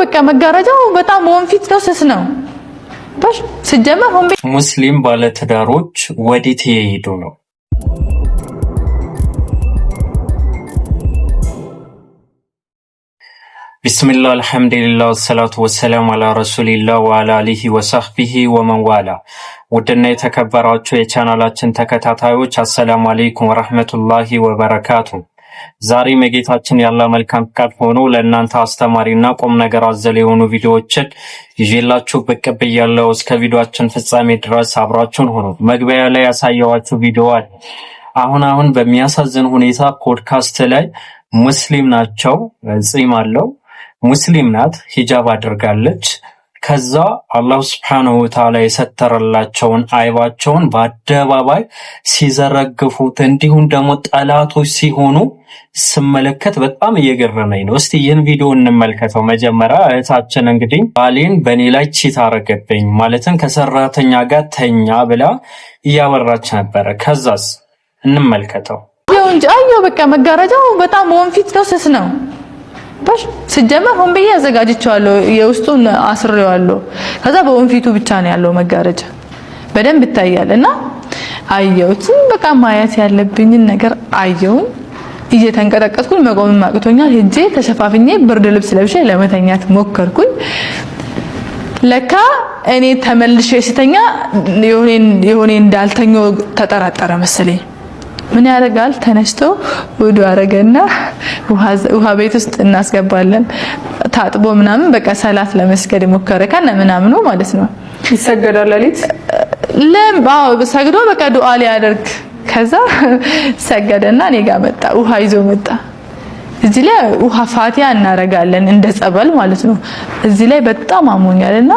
በቃ መጋረጃው በጣም ወንፊት ነው ስስ ነው ባሽ ሲጀመር ሆምቤ ሙስሊም ባለትዳሮች ወዴት ይሄዱ ነው? ቢስሚላህ አልሐምዱሊላህ ወሰላቱ ወሰላሙ አላ ረሱሊላህ ወአላ አሊሂ ወሰህቢሂ ወመን ዋላ። ውድና የተከበራችሁ የቻናላችን ተከታታዮች አሰላሙ አለይኩም ወራህመቱላሂ ወበረካቱ። ዛሬ የጌታችን ያላህ መልካም ፍቃድ ሆኖ ለእናንተ አስተማሪና ቁም ነገር አዘል የሆኑ ቪዲዮዎችን ይዤላችሁ ብቅ ብያለሁ። እስከ ቪዲዮአችን ፍጻሜ ድረስ አብራችሁን ሆኑ። መግቢያ ላይ ያሳየኋችሁ ቪዲዮ አለ። አሁን በሚያሳዝን ሁኔታ ፖድካስት ላይ ሙስሊም ናቸው፣ ጺም አለው፣ ሙስሊም ናት፣ ሂጃብ አድርጋለች። ከዛ አላህ Subhanahu Wa Ta'ala የሰተረላቸውን አይባቸውን በአደባባይ ሲዘረግፉት እንዲሁም ደግሞ ጠላቶች ሲሆኑ ስመለከት በጣም እየገረመኝ ነው። እስቲ ይህን ቪዲዮ እንመልከተው። መጀመሪያ እህታችን እንግዲህ ባሌን በኔ ላይ ቺት አረገብኝ ማለትም ከሰራተኛ ጋር ተኛ ብላ እያወራች ነበረ። ከዛስ እንመልከተው። አየው በቃ መጋረጃው በጣም ወንፊት ነው ስስ ነው ባሽ ሲጀመር ሆምቤ ያዘጋጅቻለሁ የውስጡን አስሬዋለሁ። ከዛ በወንፊቱ ብቻ ነው ያለው መጋረጃ በደንብ ይታያልና አየሁት። በቃ ማየት ያለብኝን ነገር አየሁ። እየተንቀጠቀጥኩኝ መቆም ማቅቶኛል። ሄጄ ተሸፋፍኜ ብርድ ልብስ ለብሼ ለመተኛት ሞከርኩኝ። ለካ እኔ ተመልሼ ስተኛ የሆነ እንዳልተኛው ተጠራጠረ መሰለኝ። ምን ያደርጋል ተነስቶ ወዱ አረገና ውሃ ቤት ውስጥ እናስገባለን ታጥቦ ምናምን በቃ ሰላት ለመስገድ ሞከረ ከነ ምናምኑ ማለት ነው። ይሰገዳል ሌሊት ለምባው በሰግዶ በቃ ዱዓ ሊያደርግ ከዛ ሰገደና እኔ ጋር መጣ፣ ውሃ ይዞ መጣ። እዚህ ላይ ውሃ ፋቲያ እናረጋለን እንደ ጸበል ማለት ነው። እዚህ ላይ በጣም አሞኛልና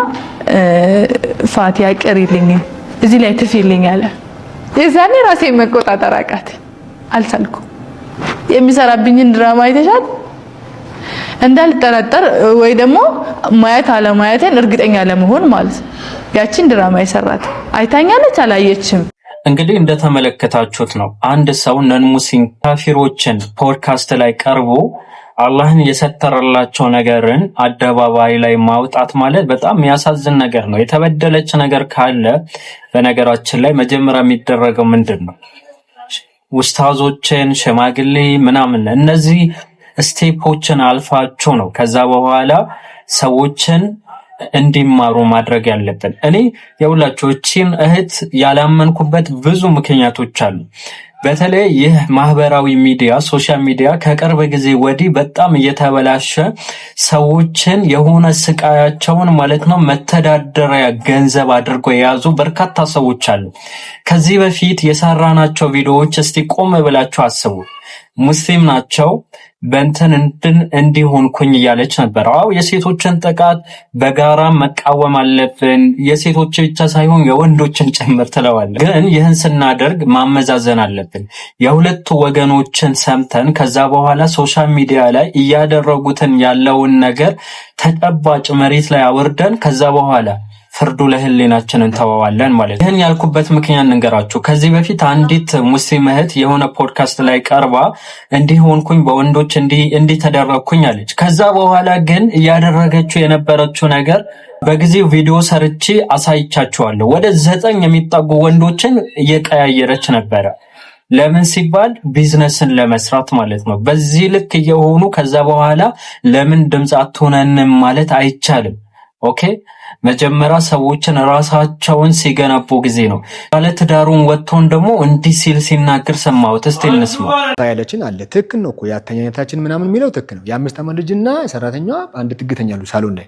ፋቲያ ቀሪልኝ እዚህ ላይ ትፊልኝ አለ። የዛኔ ራሴ መቆጣጠር አቃት፣ አልቻልኩም። የሚሰራብኝን ድራማ አይተሻል እንዳልጠራጠር ወይ ደግሞ ማየት አለማየትን እርግጠኛ ለመሆን ማለት ያቺን ድራማ ይሰራት አይታኛለች አላየችም። እንግዲህ እንደተመለከታችሁት ነው አንድ ሰው ነን ሙስሊም ካፊሮችን ፖድካስት ላይ ቀርቦ አላህን የሰተረላቸው ነገርን አደባባይ ላይ ማውጣት ማለት በጣም የሚያሳዝን ነገር ነው። የተበደለች ነገር ካለ በነገራችን ላይ መጀመሪያ የሚደረገው ምንድነው? ኡስታዞችን ሽማግሌ ምናምን እነዚህ ስቴፖችን አልፋቸው ነው ከዛ በኋላ ሰዎችን እንዲማሩ ማድረግ ያለብን። እኔ የሁላችሁ እቺን እህት ያላመንኩበት ብዙ ምክንያቶች አሉ። በተለይ ይህ ማህበራዊ ሚዲያ ሶሻል ሚዲያ ከቅርብ ጊዜ ወዲህ በጣም እየተበላሸ ሰዎችን የሆነ ስቃያቸውን ማለት ነው መተዳደሪያ ገንዘብ አድርጎ የያዙ በርካታ ሰዎች አሉ። ከዚህ በፊት የሰራናቸው ቪዲዮዎች እስቲ ቆም ብላችሁ አስቡ። ሙስሊም ናቸው በእንትን እንዲሆንኩኝ እያለች ነበር። አዎ የሴቶችን ጥቃት በጋራ መቃወም አለብን፣ የሴቶች ብቻ ሳይሆን የወንዶችን ጭምር ትለዋለች። ግን ይህን ስናደርግ ማመዛዘን አለብን። የሁለቱ ወገኖችን ሰምተን ከዛ በኋላ ሶሻል ሚዲያ ላይ እያደረጉትን ያለውን ነገር ተጨባጭ መሬት ላይ አወርደን ከዛ በኋላ ፍርዱ ለህሊናችን እንተዋዋለን ማለት። ይህን ያልኩበት ምክንያት እንገራችሁ። ከዚህ በፊት አንዲት ሙስሊም እህት የሆነ ፖድካስት ላይ ቀርባ እንዲሆንኩኝ በወንዶች እንዲህ ተደረግኩኝ አለች። ከዛ በኋላ ግን እያደረገችው የነበረችው ነገር በጊዜው ቪዲዮ ሰርቼ አሳይቻችኋለሁ። ወደ 9 የሚጠጉ ወንዶችን እየቀያየረች ነበረ። ለምን ሲባል ቢዝነስን ለመስራት ማለት ነው። በዚህ ልክ እየሆኑ ከዛ በኋላ ለምን ድምፅ አትሆነንም ማለት አይቻልም። ኦኬ መጀመሪያ ሰዎችን ራሳቸውን ሲገነቡ ጊዜ ነው። ባለትዳሩን ወጥቶን ደግሞ እንዲህ ሲል ሲናገር ሰማሁት። እስቲ እንስማ። ታያለችን አለ ትክክል ነው እኮ ያተኛታችን ምናምን የሚለው ትክክል ነው። የ5 ዓመት ልጅና ሰራተኛዋ በአንድ ጥግ ተኛሉ ሳሎን ላይ፣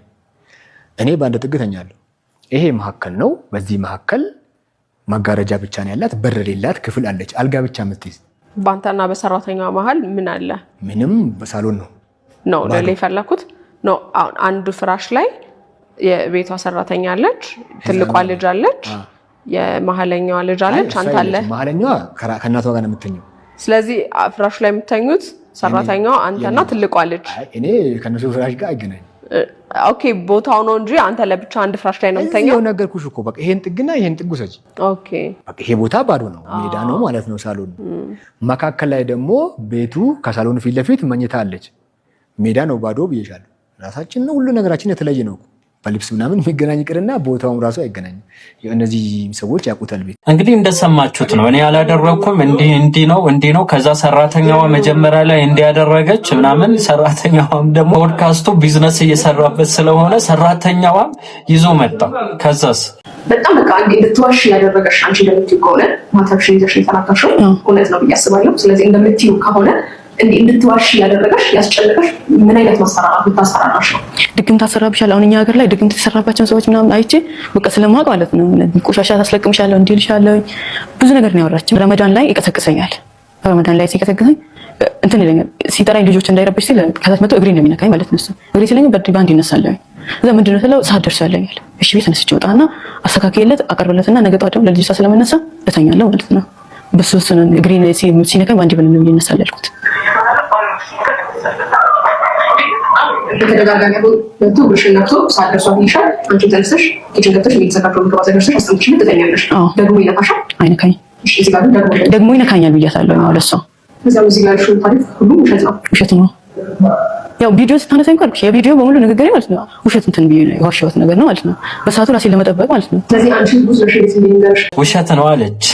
እኔ በአንድ ጥግ ተኛለሁ። ይሄ መሀከል ነው። በዚህ መሀከል መጋረጃ ብቻ ነው ያላት፣ በር የሌላት ክፍል አለች፣ አልጋ ብቻ የምትይዝ። ባንተና በሰራተኛዋ መሀል ምን አለ? ምንም። በሳሎን ነው ለሌ ፈለኩት ነው። አሁን አንዱ ፍራሽ ላይ የቤቷ ሰራተኛ አለች፣ ትልቋ ልጅ አለች፣ የመሐለኛዋ ልጅ አለች፣ አንተ አለ። መሐለኛዋ ከእናቷ ጋር ነው የምትተኘው። ስለዚህ ፍራሽ ላይ የምትተኙት ሰራተኛዋ አንተና ትልቋ ልጅ። እኔ ከነሱ ፍራሽ ጋር አይገናኝ። ኦኬ ቦታው ነው እንጂ አንተ ለብቻ አንድ ፍራሽ ላይ ነው የምትተኘው። ነው ነገርኩሽ እኮ በቃ ይሄን ጥግና ይሄን ጥጉ ሰጪ። ኦኬ በቃ ይሄ ቦታ ባዶ ነው፣ ሜዳ ነው ማለት ነው ሳሎን። መካከል ላይ ደግሞ ቤቱ ከሳሎኑ ፊት ለፊት መኝታ አለች። ሜዳ ነው ባዶ ብዬሻለሁ። ራሳችን ነው ሁሉ ነገራችን የተለየ ነው። በልብስ ምናምን የሚገናኝ ይቅርና ቦታውም ራሱ አይገናኝም። እነዚህ ሰዎች ያውቁታል። ቤት እንግዲህ እንደሰማችሁት ነው። እኔ ያላደረኩም እንዲህ ነው። ከዛ ሰራተኛዋ መጀመሪያ ላይ እንዲያደረገች ምናምን ሰራተኛዋም ደግሞ ፖድካስቱ ቢዝነስ እየሰራበት ስለሆነ ሰራተኛዋም ይዞ መጣ። ከዛስ በጣም በቃ እንድትዋሽ ያደረገሽ አንቺ እንደምትይው ከሆነ ማተብሽን ይዘሽ የተናገርሽው እውነት ነው ብዬ አስባለሁ። ስለዚህ እንደምትይው ከሆነ እንድትዋሽ ያደረገሽ ያስጨነቀሽ ምን አይነት ማስፈራራት ብታስፈራራሽ ነው? ድግምት ታሰራብሻል። አሁን እኛ ሀገር ላይ ድግምት የተሰራባቸውን ሰዎች ምናምን አይቼ በቃ ስለማውቅ ማለት ነው ቆሻሻ ታስለቅምሻለሁ እንዲልሻለሁ ብዙ ነገር ነው ያወራችኝ። ረመዳን ላይ ይቀሰቅሰኛል። ረመዳን ላይ ሲቀሰቅሰኝ እንትን ይለኛል። ሲጠራኝ ልጆች እንዳይረብሽ ሲል ከታች መጥቶ እግሬን ነው የሚነካኝ ማለት ነው። እግሬ ሲለኝ ባንድ ይነሳለሁ። እዛ ምንድን ነው ስለው ሰዓት ደርሷል ይለኛል። እሺ ቤት ተነስቼ ወጣና አስተካክዬለት አቀርብለትና ነገ ጠዋት ደግሞ ለልጅቷ ስለምነሳ እተኛለሁ ማለት ነው። በሶስት እግሬን ሲነካኝ ባንድ ብለን ነው ይነሳል ያልኩት። በተደጋጋሚ ወጥቶ ብርሽን ነክቶ ሳደርሷ ይሻል አንቺ ተነስተሽ ኪችን ገብተሽ የሚዘጋጀው ምግብ አዘጋጅተሽ አስቀምጥሽ ትተኛለሽ። ደግሞ ይነካሻል? አይነካኝ። እሺ እዚህ ጋር ደግሞ ይነካኛል ብያታለሁ ማለት ነው። እዛው እዚህ ጋር ሽው ታሪክ ሁሉ ውሸት ነው። ያው ቪዲዮ ስታነሳኝ እንኳን የቪዲዮ በሙሉ ንግግሬ ማለት ነው ውሸት እንትን ቢዩ ነው የዋሸሁት ነገር ነው ማለት ነው። በሰዓቱ ራሴን ለመጠበቅ ማለት ነው። ስለዚህ አንቺ ብዙ ውሸት ነው አለች።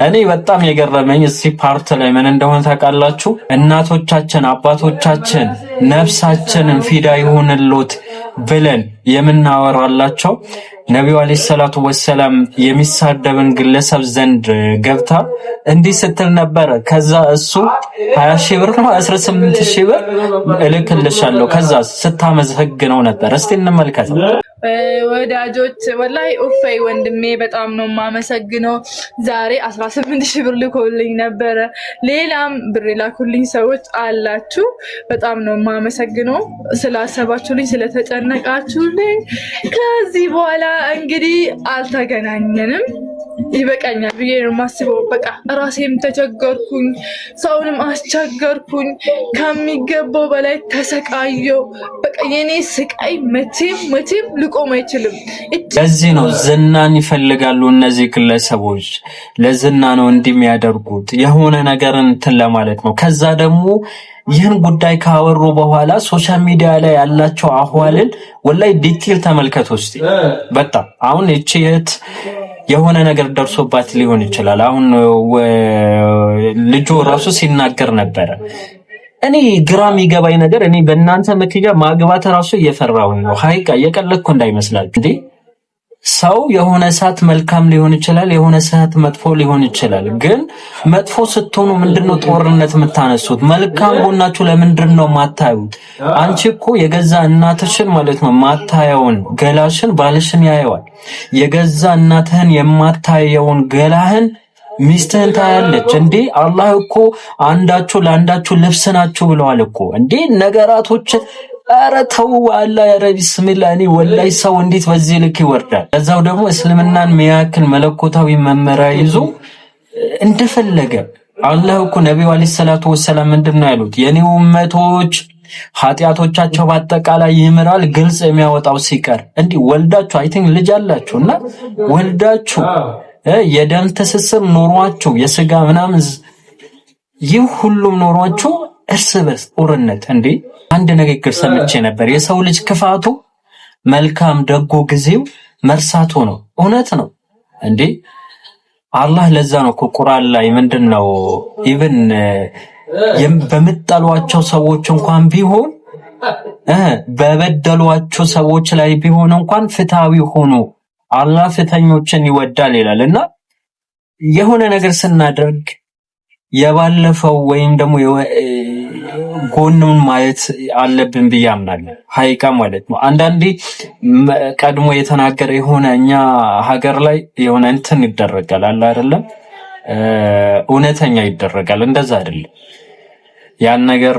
እኔ በጣም የገረመኝ እዚህ ፓርት ላይ ምን እንደሆነ ታውቃላችሁ? እናቶቻችን አባቶቻችን ነፍሳችንን ፊዳ ይሁንልዎት ብለን የምናወራላቸው ነቢዩ አለይሂ ሰላቱ ወሰላም የሚሳደብን ግለሰብ ዘንድ ገብታ እንዲህ ስትል ነበረ። ከዛ እሱ 20 ሺህ ብር ነው 18 ሺህ ብር እልክልሻለሁ ከዛ ስታመዘግነው ነበር። እስቲ እንመልከት። ወዳጆች ወላሂ ኡፈይ ወንድሜ በጣም ነው የማመሰግነው። ዛሬ 18 ሺህ ብር ልኮልኝ ነበረ። ሌላም ብር ላኩልኝ ሰዎች አላችሁ። በጣም ነው የማመሰግነው ስላሰባችሁልኝ፣ ስለተጨነቃችሁልኝ። ከዚህ በኋላ እንግዲህ አልተገናኘንም። ይበቃኛል ብዬ ነው የማስበው። በቃ ራሴም ተቸገርኩኝ፣ ሰውንም አስቸገርኩኝ፣ ከሚገባው በላይ ተሰቃየው። በቃ የኔ ስቃይ መቼም ሊቆም አይችልም። ለዚህ ነው ዝናን ይፈልጋሉ እነዚህ ግለሰቦች። ለዝና ነው እንዲህ የሚያደርጉት፣ የሆነ ነገርን እንትን ለማለት ነው። ከዛ ደግሞ ይህን ጉዳይ ካወሩ በኋላ ሶሻል ሚዲያ ላይ ያላቸው አህዋልን ወላይ ዲቴል ተመልከቱ እስቲ። በጣም አሁን እቺ እህት የሆነ ነገር ደርሶባት ሊሆን ይችላል። አሁን ልጁ ራሱ ሲናገር ነበረ። እኔ ግራም ይገባኝ ነገር እኔ በእናንተ ምክንያት ማግባት ራሱ እየፈራሁኝ ነው። ሀይቃ እየቀለድኩ እንዳይመስላችሁ እንዴ። ሰው የሆነ ሰዓት መልካም ሊሆን ይችላል፣ የሆነ ሰዓት መጥፎ ሊሆን ይችላል። ግን መጥፎ ስትሆኑ ምንድነው ጦርነት የምታነሱት? መልካም ጎናችሁ ለምንድነው ማታዩት? አንቺ እኮ የገዛ እናትሽን ማለት ነው ማታየውን ገላሽን ባልሽን ያየዋል። የገዛ እናትህን የማታየውን ገላህን ሚስትህን ታያለች እንዴ። አላህ እኮ አንዳችሁ ለአንዳችሁ ልብስ ናችሁ ብለዋል እኮ እንዴ። ነገራቶች ኧረ ተው አላህ ያ ረቢ ቢስሚላህ። እኔ ወላሂ ሰው እንዴት በዚህ ልክ ይወርዳል? እዛው ደግሞ እስልምናን የሚያክል መለኮታዊ መመሪያ ይዞ እንደፈለገ። አላህ እኮ ነብዩ አለይሂ ሰላቱ ወሰላም ምንድነው ያሉት? የኔ ኡመቶች ኃጢአቶቻቸው በአጠቃላይ ይምራል ግልጽ የሚያወጣው ሲቀር። እንዲህ ወልዳችሁ አይ ቲንክ ልጅ አላችሁና ወልዳችሁ የደም ትስስር ኖሯችሁ የስጋ ምናምን ይህ ሁሉም ኖሯችሁ እርስ በርስ ጦርነት እንዴ። አንድ ንግግር ሰምቼ ነበር። የሰው ልጅ ክፋቱ መልካም ደጎ ጊዜው መርሳቱ ነው። እውነት ነው እንዴ። አላህ ለዛ ነው ቁርአን ላይ ምንድነው ኢቭን በመጣሏቸው ሰዎች እንኳን ቢሆን በበደሏቸው ሰዎች ላይ ቢሆን እንኳን ፍትሃዊ ሆኖ አላህ ፍትሃኞችን ይወዳል ይላልና የሆነ ነገር ስናደርግ የባለፈው ወይም ደግሞ ጎኑን ማየት አለብን ብዬ አምናለሁ። ሀይቃ ማለት ነው። አንዳንዴ ቀድሞ የተናገረ የሆነ እኛ ሀገር ላይ የሆነ እንትን ይደረጋል አለ አይደለም፣ እውነተኛ ይደረጋል። እንደዛ አይደለም። ያን ነገር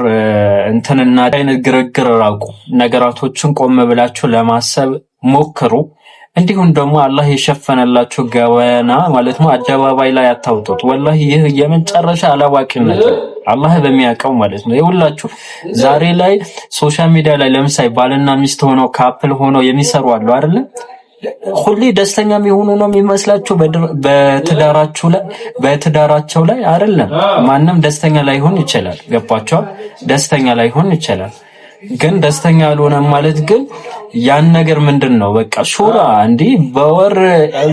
እንትንና አይነት ግርግር ራቁ። ነገራቶችን ቆም ብላችሁ ለማሰብ ሞክሩ። እንዲሁም ደግሞ አላህ የሸፈነላችሁ ገበና ማለት ነው አደባባይ ላይ አታውጡት። ወላሂ ይህ የመጨረሻ አላዋቂነት ነው፣ አላህ በሚያውቀው ማለት ነው። ይኸውላችሁ ዛሬ ላይ ሶሻል ሚዲያ ላይ ለምሳሌ ባልና ሚስት ሆነው ካፕል ሆነው የሚሰሩ አሉ አይደል? ሁሌ ደስተኛ የሚሆኑ ነው የሚመስላችሁ በትዳራቸው ላይ አይደለም። ማንም ደስተኛ ላይሆን ይችላል። ገባችሁ? ደስተኛ ላይሆን ይችላል። ግን ደስተኛ አልሆነም ማለት ግን ያን ነገር ምንድነው በቃ ሹራ እንዴ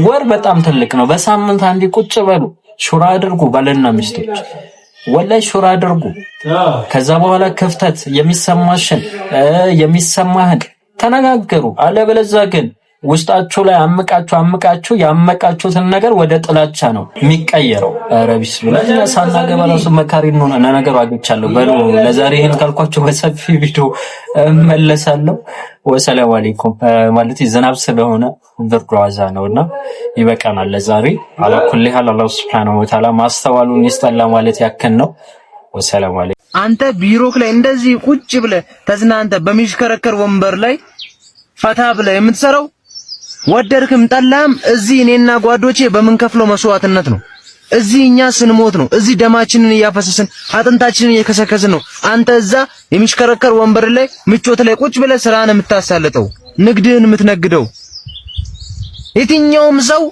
ወር በጣም ትልቅ ነው። በሳምንት አንዴ ቁጭ በሉ ሹራ አድርጉ ባልና ሚስቶች ወላይ ሹራ አድርጉ። ከዛ በኋላ ክፍተት የሚሰማህን ተነጋገሩ። አለበለዚያ ግን ውስጣችሁ ላይ አምቃችሁ ያመቃችሁትን ነገር ወደ ጥላቻ ነው የሚቀየረው። ኧረ ቢስሚላህ ሳናገባ ራሱ መካሪ ነው ነገሩ አግኝቻለሁ። በሉ ለዛሬ ይሄን ካልኳችሁ በሰፊ ቪዲዮ መለሳለሁ። ወሰላሙ አለይኩም ማለት ዝናብ ስለሆነ ብርዱ አዛ ነውና ይበቃናል ለዛሬ። አላኩል ሀል አላህ ሱብሓነሁ ወተዓላ ማስተዋሉን ይስጠላ ማለት ያከን ነው። ወሰላሙ አለይኩም። አንተ ቢሮክ ላይ እንደዚህ ቁጭ ብለህ ተዝናንተ በሚሽከረከር ወንበር ላይ ፈታ ብለህ የምትሰራው ወደድክም ጠላም እዚህ እኔና ጓዶቼ በምንከፍለው መስዋዕትነት ነው። እዚህ እኛ ስንሞት ነው። እዚህ ደማችንን እያፈሰስን አጥንታችንን እየከሰከስን ነው። አንተ እዛ የሚሽከረከር ወንበር ላይ ምቾት ላይ ቁጭ ብለህ ስራን የምታሳልጠው ንግድህን የምትነግደው። የትኛውም ሰው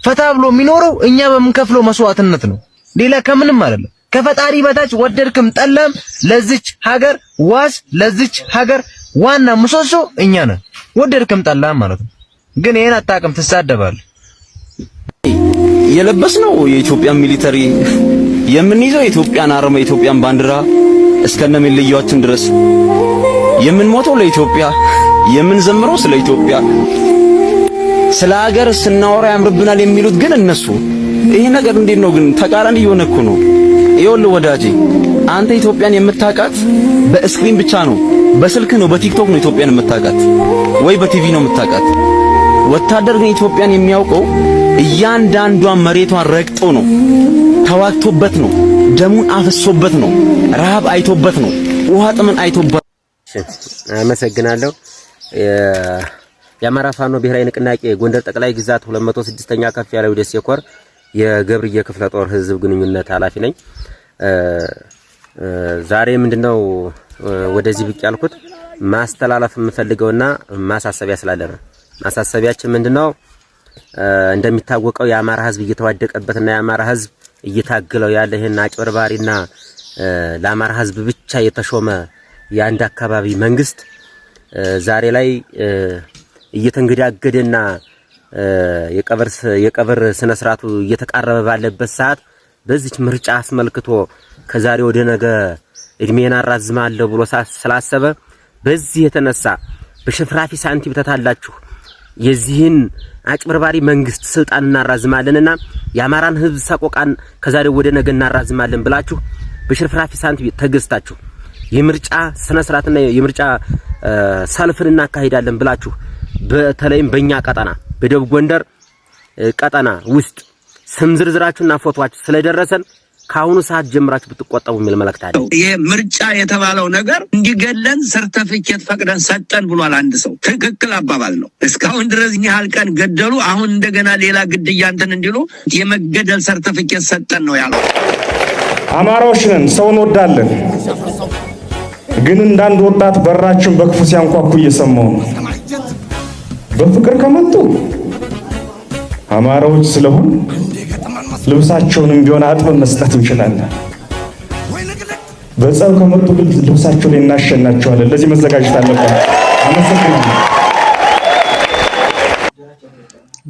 ፈታ ብሎ የሚኖረው እኛ በምንከፍለው መስዋዕትነት ነው። ሌላ ከምንም አይደለም። ከፈጣሪ በታች ወደድክም ጠላም ለዚች ሀገር ዋስ ለዚች ሀገር ዋና ምሰሶ እኛ ነን። ወደድክም ጠላም ማለት ነው። ግን ይሄን አታውቅም፣ ትሳደባለህ። የለበስነው የኢትዮጵያን ሚሊተሪ የምንይዘው የኢትዮጵያን አርማ የኢትዮጵያን ባንዲራ እስከነ መለያችን ድረስ የምንሞተው ለኢትዮጵያ የምንዘምረው ስለ ኢትዮጵያ ስለ ሀገር ስናወራ ያምርብናል የሚሉት ግን እነሱ። ይሄ ነገር እንዴት ነው ግን ተቃራኒ እየሆነ እኮ ነው። ይኸውልህ ወዳጄ አንተ ኢትዮጵያን የምታውቃት በስክሪን ብቻ ነው፣ በስልክ ነው፣ በቲክቶክ ነው ኢትዮጵያን የምታውቃት ወይ በቲቪ ነው የምታውቃት። ወታደር ግን ኢትዮጵያን የሚያውቀው እያንዳንዷን መሬቷን ረግጦ ነው፣ ተዋግቶበት ነው፣ ደሙን አፍሶበት ነው፣ ረሃብ አይቶበት ነው፣ ውሃ ጥምን አይቶበት። አመሰግናለሁ። የአማራ ፋኖ ብሔራዊ ንቅናቄ ጎንደር ጠቅላይ ግዛት 206ኛ ከፍ ያለው ደሴ ኮር የገብርዬ ክፍለ ጦር ህዝብ ግንኙነት ኃላፊ ነኝ። ዛሬ ምንድነው ወደዚህ ብቅ ያልኩት ማስተላለፍ የምፈልገውና ማሳሰቢያ ስላለ ነው። ማሳሰቢያችን ምንድነው? እንደሚታወቀው የአማራ ህዝብ እየተዋደቀበትና የአማራ ህዝብ እየታገለው ያለ ይሄን አጭበርባሪና ለአማራ ህዝብ ብቻ የተሾመ የአንድ አካባቢ መንግስት ዛሬ ላይ እየተንገዳገደና የቀብር ስነ ስርዓቱ እየተቃረበ ባለበት ሰዓት በዚች ምርጫ አስመልክቶ ከዛሬ ወደ ነገ እድሜን አራዝማለሁ ብሎ ስላሰበ በዚህ የተነሳ በሽፍራፊ ሳንቲም ተታላችሁ የዚህን አጭበርባሪ መንግስት ስልጣን እናራዝማለንና የአማራን ህዝብ ሰቆቃን ከዛሬ ወደ ነገ እናራዝማለን ብላችሁ በሽፍራፊ ሳንቲም ተገዝታችሁ የምርጫ ስነ ስርዓትና የምርጫ ሰልፍን እናካሂዳለን ብላችሁ በተለይም በእኛ ቀጠና በደቡብ ጎንደር ቀጠና ውስጥ ስም ዝርዝራችሁና ፎቶአችሁ ስለደረሰን ካሁኑ ሰዓት ጀምራችሁ ብትቆጠቡ የሚል መልእክት አለ። ይሄ ምርጫ የተባለው ነገር እንዲገለን ሰርተፊኬት ፈቅደን ሰጠን ብሏል አንድ ሰው። ትክክል አባባል ነው። እስካሁን ድረስ ያህል ቀን ገደሉ። አሁን እንደገና ሌላ ግድያ እንትን እንዲሉ የመገደል ሰርተፊኬት ሰጠን ነው ያለው። አማራዎች ነን፣ ሰው እንወዳለን። ግን እንዳንድ ወጣት በራችን በክፉ ሲያንኳኩ እየሰማው ነው። በፍቅር ከመጡ አማራዎች ስለሆን ልብሳቸውንም ቢሆን አጥበን መስጠት እንችላለን። በጸብ ከመጡ ልብሳቸው ላይ እናሸናቸዋለን። ለዚህ መዘጋጀት አለብን። አመሰግናለሁ።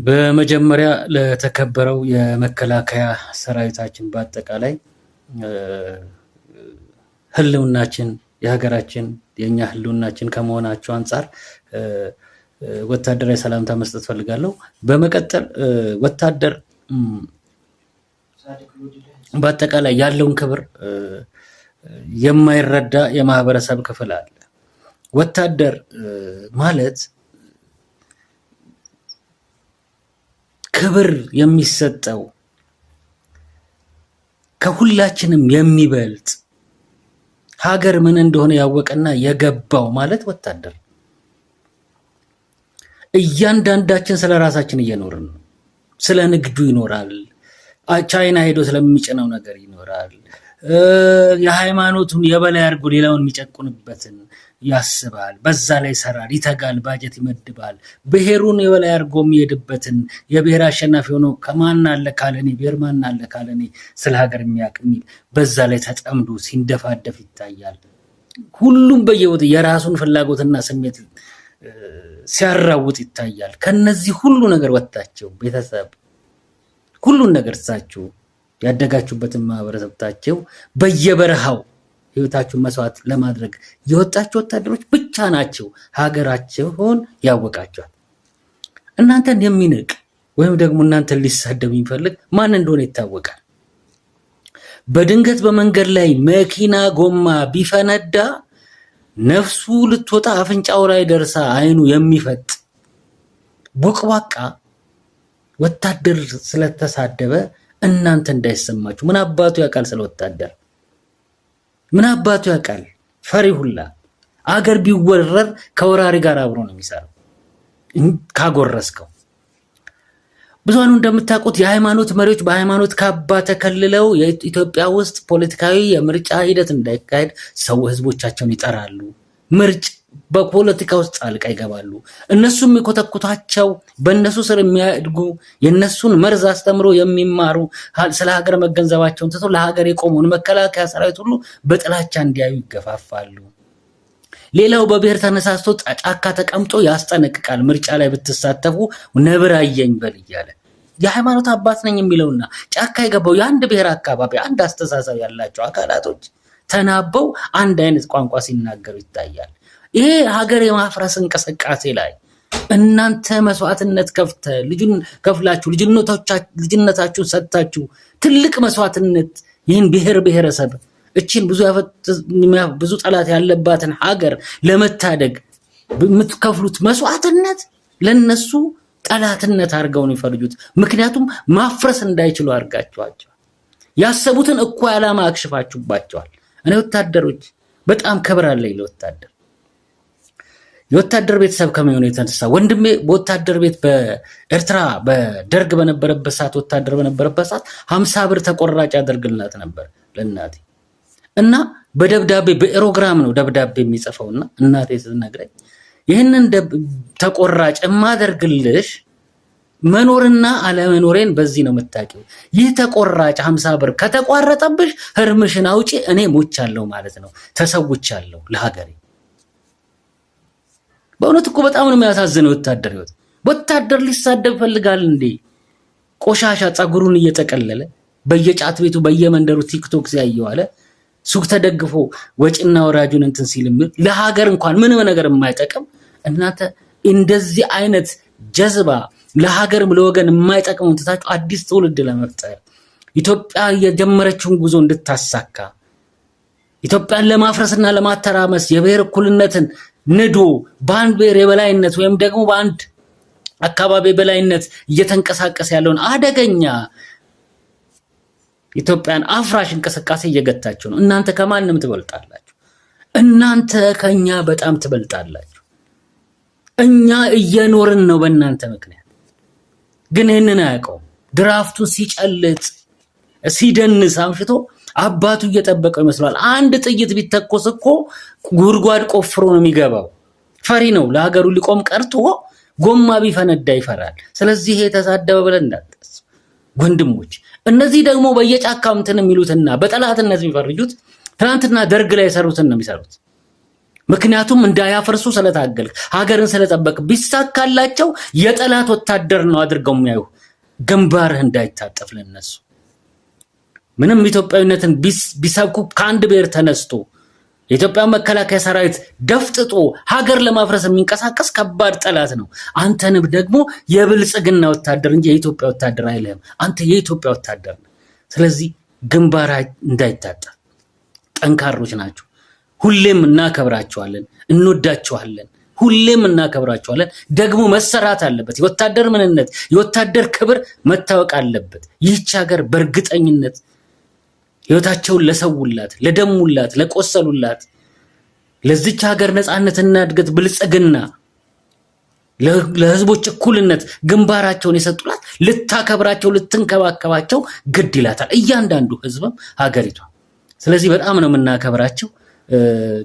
በመጀመሪያ ለተከበረው የመከላከያ ሰራዊታችን በአጠቃላይ ህልውናችን የሀገራችን የኛ ህልውናችን ከመሆናቸው አንፃር ወታደራዊ ሰላምታ መስጠት ፈልጋለሁ። በመቀጠል ወታደር በአጠቃላይ ያለውን ክብር የማይረዳ የማህበረሰብ ክፍል አለ። ወታደር ማለት ክብር የሚሰጠው ከሁላችንም የሚበልጥ ሀገር ምን እንደሆነ ያወቀና የገባው ማለት ወታደር። እያንዳንዳችን ስለ ራሳችን እየኖርን ነው። ስለ ንግዱ ይኖራል። ቻይና ሄዶ ስለሚጭነው ነገር ይኖራል። የሃይማኖቱን የበላይ አድርጎ ሌላውን የሚጨቁንበትን ያስባል። በዛ ላይ ይሰራል፣ ይተጋል፣ ባጀት ይመድባል። ብሔሩን የበላይ አድርጎ የሚሄድበትን የብሔር አሸናፊ ሆኖ ከማን አለ ካለኔ ብሔር ማን አለ ካለኔ ስለ ሀገር የሚያውቅ የሚል በዛ ላይ ተጠምዶ ሲንደፋደፍ ይታያል። ሁሉም በየቦታው የራሱን ፍላጎትና ስሜት ሲያራውጥ ይታያል። ከነዚህ ሁሉ ነገር ወጣቸው ቤተሰብ ሁሉን ነገር ሳችሁ ያደጋችሁበትን ማህበረሰብታችሁ በየበረሃው ህይወታችሁን መስዋዕት ለማድረግ የወጣችሁ ወታደሮች ብቻ ናቸው ሀገራቸውን ያወቃቸዋል። እናንተን የሚንቅ ወይም ደግሞ እናንተን ሊሳደብ የሚፈልግ ማን እንደሆነ ይታወቃል። በድንገት በመንገድ ላይ መኪና ጎማ ቢፈነዳ ነፍሱ ልትወጣ አፍንጫው ላይ ደርሳ አይኑ የሚፈጥ ቦቅቧቃ ወታደር ስለተሳደበ እናንተ እንዳይሰማችሁ ምን አባቱ ያውቃል? ስለ ወታደር ምን አባቱ ያውቃል? ፈሪ ሁላ አገር ቢወረር ከወራሪ ጋር አብሮ ነው የሚሰራው ካጎረስከው። ብዙሃኑ እንደምታውቁት የሃይማኖት መሪዎች በሃይማኖት ካባ ተከልለው የኢትዮጵያ ውስጥ ፖለቲካዊ የምርጫ ሂደት እንዳይካሄድ ሰው ህዝቦቻቸውን ይጠራሉ። ምርጫ በፖለቲካ ውስጥ ጣልቃ ይገባሉ። እነሱም የሚኮተኩታቸው በእነሱ ስር የሚያድጉ የነሱን መርዝ አስተምሮ የሚማሩ ስለ ሀገር መገንዘባቸውን ትተው ለሀገር የቆመውን መከላከያ ሰራዊት ሁሉ በጥላቻ እንዲያዩ ይገፋፋሉ። ሌላው በብሔር ተነሳስቶ ጫካ ተቀምጦ ያስጠነቅቃል። ምርጫ ላይ ብትሳተፉ ነብር አየኝ በል እያለ የሃይማኖት አባት ነኝ የሚለውና ጫካ የገባው የአንድ ብሔር አካባቢ አንድ አስተሳሰብ ያላቸው አካላቶች ተናበው አንድ አይነት ቋንቋ ሲናገሩ ይታያል። ይሄ ሀገር የማፍረስ እንቅስቃሴ ላይ እናንተ መስዋዕትነት ከፍላችሁ ልጅነታችሁን ሰጥታችሁ ትልቅ መስዋዕትነት ይህን ብሔረሰብ እቺን ብዙ ጠላት ያለባትን ሀገር ለመታደግ የምትከፍሉት መስዋዕትነት ለነሱ ጠላትነት አድርገው ነው ይፈርጁት። ምክንያቱም ማፍረስ እንዳይችሉ አድርጋችኋቸዋል። ያሰቡትን እኩይ ዓላማ አክሽፋችሁባቸዋል። እኔ ወታደሮች በጣም ክብር አለኝ ለወታደር። የወታደር ቤተሰብ ከመሆኑ የተነሳ ወንድሜ በወታደር ቤት በኤርትራ በደርግ በነበረበት ሰዓት ወታደር በነበረበት ሰዓት 50 ብር ተቆራጭ ያደርግላት ነበር ለእናቴ እና በደብዳቤ በኤሮግራም ነው ደብዳቤ የሚጽፈውና እናቴ ስትነግረኝ ይህንን ተቆራጭ የማደርግልሽ መኖርና አለመኖሬን በዚህ ነው የምታውቂው። ይህ ተቆራጭ 50 ብር ከተቋረጠብሽ ህርምሽን አውጪ፣ እኔ ሞቻለሁ ማለት ነው፣ ተሰውቻለሁ ለሀገሬ። በእውነት እኮ በጣም ነው የሚያሳዝነው ወታደር ህይወት። ወታደር ሊሳደብ ይፈልጋል እንዴ? ቆሻሻ ጸጉሩን እየጠቀለለ በየጫት ቤቱ በየመንደሩ ቲክቶክ ሲያየዋለ ሱቅ ተደግፎ ወጪና ወራጁን እንትን ሲልም ለሀገር እንኳን ምንም ነገር የማይጠቅም እናንተ እንደዚህ አይነት ጀዝባ ለሀገርም ለወገን የማይጠቅመው ትታችሁ አዲስ ትውልድ ለመፍጠር ኢትዮጵያ የጀመረችውን ጉዞ እንድታሳካ ኢትዮጵያን ለማፍረስና ለማተራመስ የብሔር እኩልነትን ንዶ በአንድ ብሔር የበላይነት ወይም ደግሞ በአንድ አካባቢ የበላይነት እየተንቀሳቀሰ ያለውን አደገኛ ኢትዮጵያን አፍራሽ እንቅስቃሴ እየገታችሁ ነው። እናንተ ከማንም ትበልጣላችሁ። እናንተ ከኛ በጣም ትበልጣላችሁ። እኛ እየኖርን ነው በእናንተ ምክንያት። ግን ይህንን አያውቀውም። ድራፍቱን ሲጨልጥ ሲደንስ አምሽቶ አባቱ እየጠበቀው ይመስላል። አንድ ጥይት ቢተኮስ እኮ ጉድጓድ ቆፍሮ ነው የሚገባው። ፈሪ ነው። ለሀገሩ ሊቆም ቀርቶ ጎማ ቢፈነዳ ይፈራል። ስለዚህ ይሄ ተሳደበ ብለን እንዳትጠስ ወንድሞች። እነዚህ ደግሞ በየጫካው እንትን የሚሉትና በጠላትነት የሚፈርጁት ትናንትና ደርግ ላይ የሰሩትን ነው የሚሰሩት። ምክንያቱም እንዳያፈርሱ ስለታገልክ ሀገርን ስለጠበቅ ቢሳካላቸው የጠላት ወታደር ነው አድርገው የሚያዩ ግንባርህ እንዳይታጠፍ ለነሱ ምንም ኢትዮጵያዊነትን ቢሰብኩ ከአንድ ብሔር ተነስቶ የኢትዮጵያ መከላከያ ሰራዊት ደፍጥጦ ሀገር ለማፍረስ የሚንቀሳቀስ ከባድ ጠላት ነው። አንተንም ደግሞ የብልጽግና ወታደር እንጂ የኢትዮጵያ ወታደር አይልህም። አንተ የኢትዮጵያ ወታደር ነህ። ስለዚህ ግንባር እንዳይታጠፍ ጠንካሮች ናችሁ። ሁሌም እናከብራችኋለን፣ እንወዳችኋለን። ሁሌም እናከብራችኋለን። ደግሞ መሰራት አለበት። የወታደር ምንነት፣ የወታደር ክብር መታወቅ አለበት። ይህች ሀገር በእርግጠኝነት ህይወታቸውን ለሰውላት፣ ለደሙላት፣ ለቆሰሉላት ለዚች ሀገር ነፃነትና እድገት ብልጽግና ለህዝቦች እኩልነት ግንባራቸውን የሰጡላት ልታከብራቸው፣ ልትንከባከባቸው ግድ ይላታል እያንዳንዱ ህዝብም ሀገሪቷ። ስለዚህ በጣም ነው የምናከብራቸው።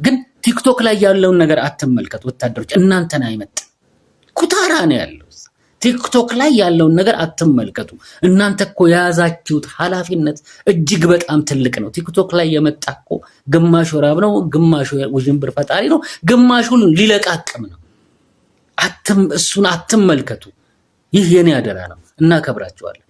ግን ቲክቶክ ላይ ያለውን ነገር አትመልከቱ ወታደሮች። እናንተን አይመጥን ኩታራ ነው ያለው። ቲክቶክ ላይ ያለውን ነገር አትመልከቱ። እናንተ እኮ የያዛችሁት ኃላፊነት እጅግ በጣም ትልቅ ነው። ቲክቶክ ላይ የመጣ እኮ ግማሹ ራብ ነው፣ ግማሹ ውዥንብር ፈጣሪ ነው፣ ግማሹን ሊለቃቅም ነው። እሱን አትመልከቱ። ይህ የኔ አደራ ነው። እናከብራችኋለን።